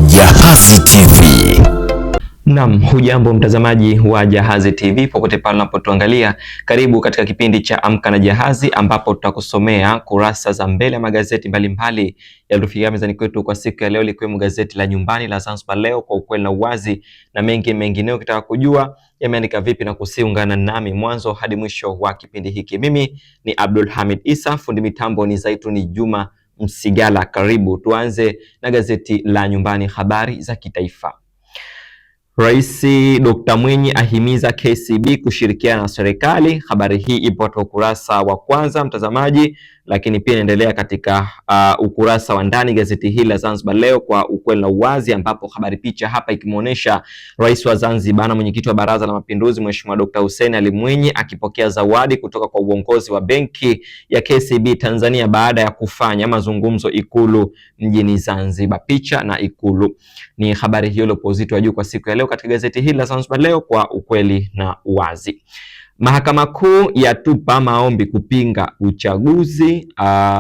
Jahazi TV. Naam, hujambo mtazamaji wa Jahazi TV popote pale unapotuangalia. Karibu katika kipindi cha Amka na Jahazi ambapo tutakusomea kurasa za mbele ya magazeti mbalimbali yaliyofikia mezani kwetu kwa siku ya leo, likiwemo gazeti la Nyumbani la Zanzibar Leo, Kwa Ukweli na Uwazi, na mengineo. Ukitaka kujua yameandika vipi na kusiungana nami mwanzo hadi mwisho wa kipindi hiki. Mimi ni Abdul Hamid Isa, fundi mitambo ni Zaituni Juma Msigala. Karibu tuanze na gazeti la Nyumbani, habari za kitaifa. Rais Dr. Mwinyi ahimiza KCB kushirikiana na serikali. Habari hii ipo katika ukurasa wa kwanza mtazamaji, lakini pia inaendelea katika ukurasa wa ndani gazeti hili la Zanzibar Leo, Kwa Ukweli na Uwazi, ambapo habari picha hapa ikimuonesha Rais wa Zanzibar na mwenyekiti wa Baraza la Mapinduzi Mheshimiwa Dr. Hussein Ali Mwinyi akipokea zawadi kutoka kwa uongozi wa benki ya KCB Tanzania baada ya kufanya mazungumzo Ikulu mjini Zanzibar. Picha na Ikulu ni habari hiyo iliyopo uzito wa juu kwa siku ya leo katika gazeti hili la Zanzibar Leo, Kwa Ukweli na Uwazi. Mahakama Kuu yatupa maombi kupinga uchaguzi.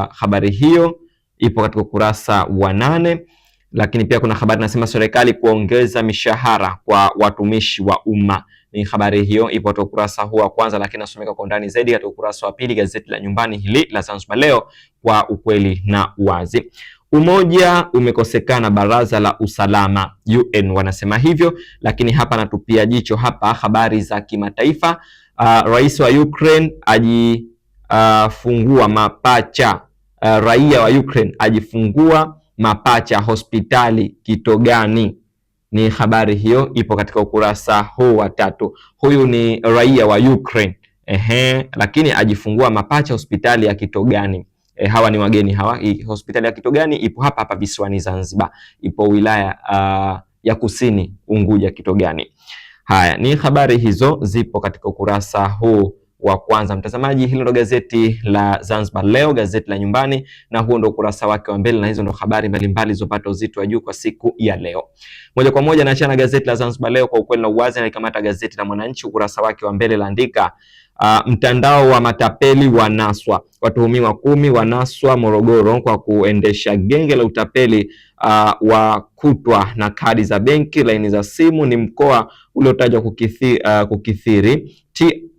Habari hiyo ipo katika ukurasa wa 8, lakini pia kuna habari nasema serikali kuongeza mishahara kwa watumishi wa umma. Ni habari hiyo ipo katika ukurasa huu wa kwanza, lakini nasomeka kwa ndani zaidi katika ukurasa wa pili gazeti la Nyumbani hili la Zanzibar Leo, Kwa Ukweli na Uwazi. Umoja umekosekana Baraza la Usalama, UN wanasema hivyo, lakini hapa natupia jicho hapa habari za kimataifa. Rais wa Ukraine ajifungua mapacha. Raia wa Ukraine ajifungua mapacha hospitali kitogani. Ni habari hiyo ipo katika ukurasa huu wa 3. Huyu ni raia wa Ukraine. Lakini ajifungua mapacha hospitali ya Kitogani. Hawa ni wageni hawa. Hospitali ya Kitogani ipo hapa visiwani Zanzibar. Ipo wilaya ya Kusini Unguja, Kitogani. Haya ni habari hizo zipo katika ukurasa huu wa kwanza mtazamaji. Hilo ndo gazeti la Zanzibar Leo, gazeti la Nyumbani, na huo ndo ukurasa wake wa mbele, na hizo ndo habari mbalimbali zilizopata uzito wa juu kwa siku ya leo. Moja kwa moja naachana gazeti la Zanzibar Leo, Kwa Ukweli na Uwazi, na nikamata gazeti la Mwananchi. Ukurasa wake wa mbele laandika mtandao wa matapeli wanaswa. Watuhumiwa 10 wanaswa Morogoro kwa kuendesha genge la utapeli wa kutwa na kadi za benki, laini za simu. Ni mkoa uliotajwa kukithiri.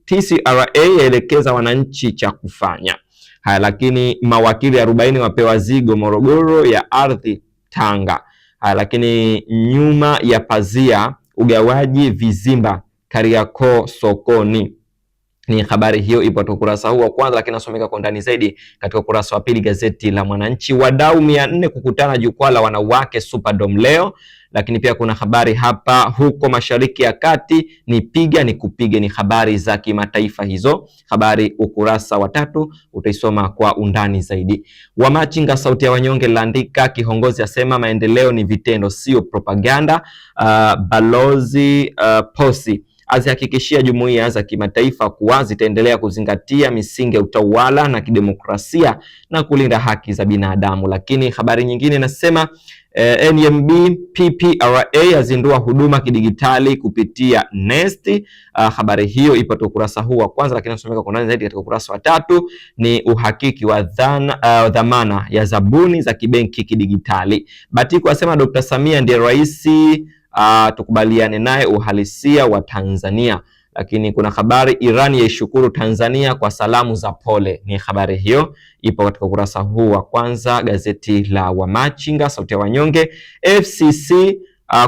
TCRA yaelekeza wananchi cha kufanya. Haya, lakini mawakili 40 wapewa zigo Morogoro ya ardhi Tanga. Haya, lakini nyuma ya pazia ugawaji vizimba Kariakoo sokoni. Ni habari hiyo ipo katika ukurasa huu wa kwanza, lakini nasomeka kwa ndani zaidi katika ukurasa wa pili gazeti la Mwananchi. Wadau 400 kukutana jukwaa la wanawake Superdome leo. Lakini pia kuna habari hapa, huko Mashariki ya Kati ni piga ni kupige. Ni habari za kimataifa hizo, habari ukurasa wa 3 utaisoma kwa undani zaidi. Wamachinga sauti ya wanyonge laandika, kiongozi asema maendeleo ni vitendo sio propaganda. Balozi Posi azihakikishia jumuiya za kimataifa kuwa zitaendelea kuzingatia misingi ya utawala na kidemokrasia na kulinda haki za binadamu. Lakini habari nyingine inasema NMB PPRA yazindua huduma kidigitali kupitia Nest. Habari hiyo ipo katika ukurasa huu wa kwanza, lakini nasomeka kwa ndani zaidi katika ukurasa wa 3. Ni uhakiki wa dhamana ya zabuni za kibenki kidigitali. Batiko asema Dr. Samia ndiye rais, tukubaliane naye uhalisia wa Tanzania. Lakini kuna habari Iran yaishukuru Tanzania kwa salamu za pole. Ni habari hiyo ipo katika ukurasa huu wa kwanza gazeti la Wamachinga sauti ya wanyonge. FCC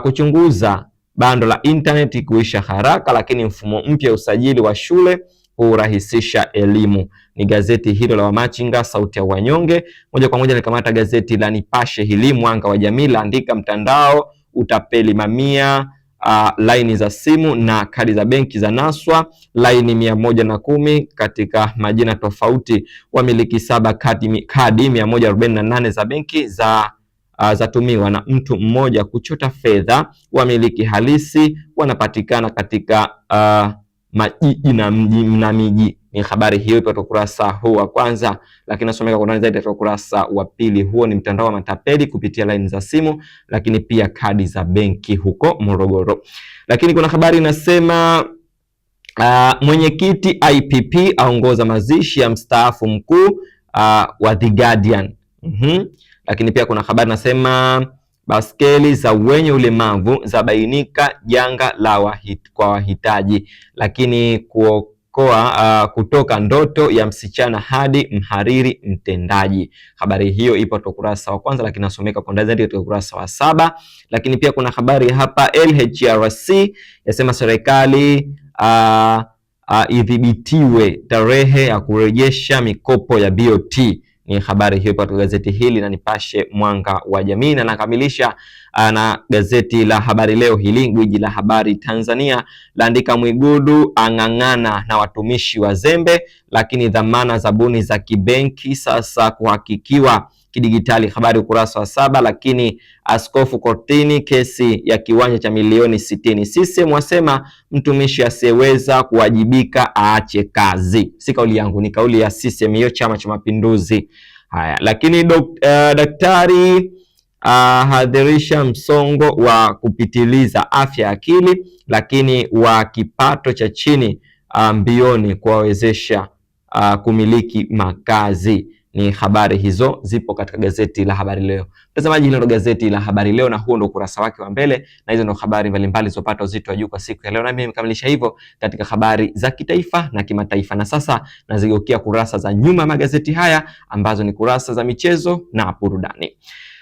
kuchunguza bando la internet kuisha haraka, lakini mfumo mpya usajili wa shule hurahisisha elimu. Ni gazeti hilo la Wamachinga sauti ya wanyonge. Moja kwa moja nikamata gazeti la Nipashe hili Mwanga wa Jamii laandika mtandao utapeli mamia, laini za simu na kadi za benki za naswa. Laini 110 katika majina tofauti, wamiliki 7 kadi 148 za benki zatumiwa na mtu mmoja kuchota fedha. Wamiliki halisi wanapatikana katika majiji na miji. Ni habari hiyo ipo katika ukurasa huu wa kwanza, lakini nasomeka kwa ndani zaidi katika ukurasa wa pili. Huo ni mtandao wa matapeli kupitia laini za simu, lakini pia kadi za benki huko Morogoro. Lakini kuna habari inasema mwenyekiti IPP aongoza mazishi ya mstaafu mkuu wa The Guardian. Lakini pia kuna habari nasema baskeli za wenye ulemavu zabainika janga kwa wahitaji, lakini kutoka ndoto ya msichana hadi mhariri mtendaji. Habari hiyo ipo katika ukurasa wa kwanza, lakini nasomeka kwa ndani zaidi katika ukurasa wa 7. Lakini pia kuna habari hapa, LHRC yasema serikali idhibitiwe tarehe ya kurejesha mikopo ya BOT. Ni habari hiyo katika gazeti hili na Nipashe Mwanga wa Jamii, na nakamilisha na gazeti la Habari Leo hili, gwiji la habari Tanzania, laandika Mwigulu ang'ang'ana na watumishi wazembe, lakini dhamana zabuni za kibenki sasa kuhakikiwa kidigitali. Habari ukurasa wa 7. Lakini askofu kortini kesi ya kiwanja cha milioni 60. CCM wasema mtumishi asiyeweza kuwajibika aache kazi. Si kauli yangu, ni kauli ya CCM hiyo, Chama cha Mapinduzi. Haya, lakini daktari hadhirisha msongo wa kupitiliza afya ya akili, lakini wa kipato cha chini mbioni kuwawezesha kumiliki makazi. Ni habari hizo zipo katika gazeti la Habari Leo. Mtazamaji, hilo ndo gazeti la Habari Leo na huo ndo ukurasa wake wa mbele, na hizo ndo habari mbalimbali zilizopata uzito wa juu kwa siku ya leo, na mimi nimekamilisha hivyo katika habari za kitaifa na kimataifa. Na sasa nazigeukia kurasa za nyuma magazeti haya ambazo ni kurasa za michezo na burudani.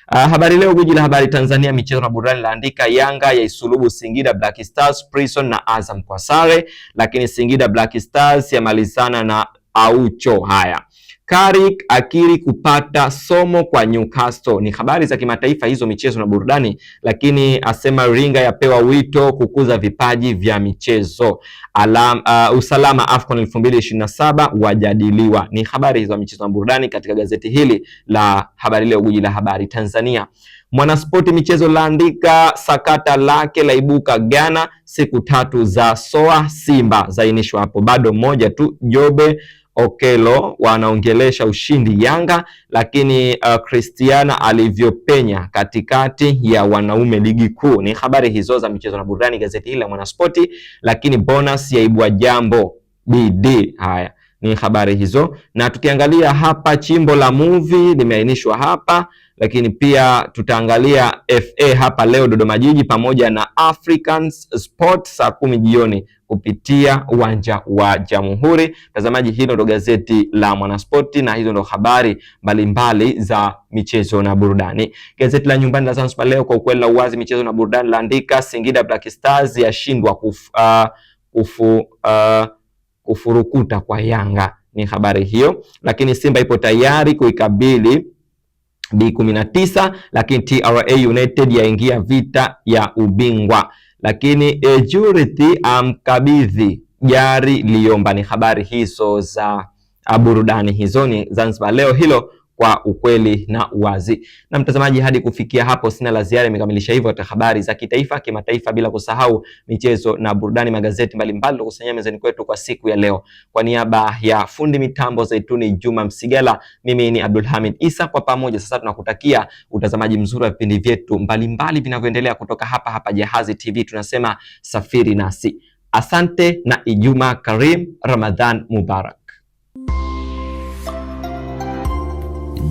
Habari Leo, gwiji la habari Tanzania, michezo na burudani, laandika Yanga yaisulubu Singida Black Stars, Prison na Azam kwa sare, lakini Singida Black Stars yamalizana na Aucho. Haya, Carrick akiri kupata somo kwa Newcastle. Ni habari za kimataifa hizo, michezo na burudani. Lakini asema Ringa yapewa wito kukuza vipaji vya michezo. Usalama AFCON 2027 wajadiliwa. Ni habari hizo michezo na burudani katika gazeti hili la Habari Leo, gwiji la habari Tanzania. Mwanaspoti michezo laandika sakata lake laibuka Ghana, siku 3 za soa Simba zainishwa hapo, bado moja tu. Jobe Okelo wanaongelesha ushindi Yanga, lakini Cristiana alivyopenya katikati ya wanaume ligi kuu. Ni habari hizo za michezo na burudani gazeti hili la Mwanaspoti. Lakini bonus yaibua jambo BD. Haya, ni habari hizo, na tukiangalia hapa chimbo la movie limeainishwa hapa, lakini pia tutaangalia FA hapa leo Dodoma Jiji pamoja na Africans Sport saa 10 jioni kupitia uwanja wa Jamhuri. Mtazamaji, hilo ndo gazeti la Mwanaspoti na hizo ndo habari mbalimbali za michezo na burudani. Gazeti la Nyumbani la Zanzibar Leo, kwa ukweli na uwazi, michezo na burudani, laandika Singida Black Stars yashindwa kufurukuta kwa Yanga. Ni habari hiyo. Lakini Simba ipo tayari kuikabili B19, lakini TRA United yaingia vita ya ubingwa. Lakini Jurity amkabidhi gari Liomba. Ni habari hizo za burudani, hizo ni Zanzibar Leo, hilo kwa ukweli na uwazi. Na mtazamaji, hadi kufikia hapo sina la ziada, nimekamilisha hivyo katika habari za kitaifa, kimataifa, bila kusahau michezo na burudani, magazeti mbalimbali tukusanyia mezani kwetu kwa siku ya leo. Kwa niaba ya fundi mitambo Zaituni Juma Msigala, mimi ni Abdul Hamid Isa, kwa pamoja sasa tunakutakia utazamaji mzuri wa vipindi vyetu mbalimbali vinavyoendelea kutoka hapa Jahazi TV. Tunasema safiri nasi. Asante na Ijumaa Karim, Ramadhan Mubarak.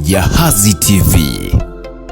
Jahazi TV.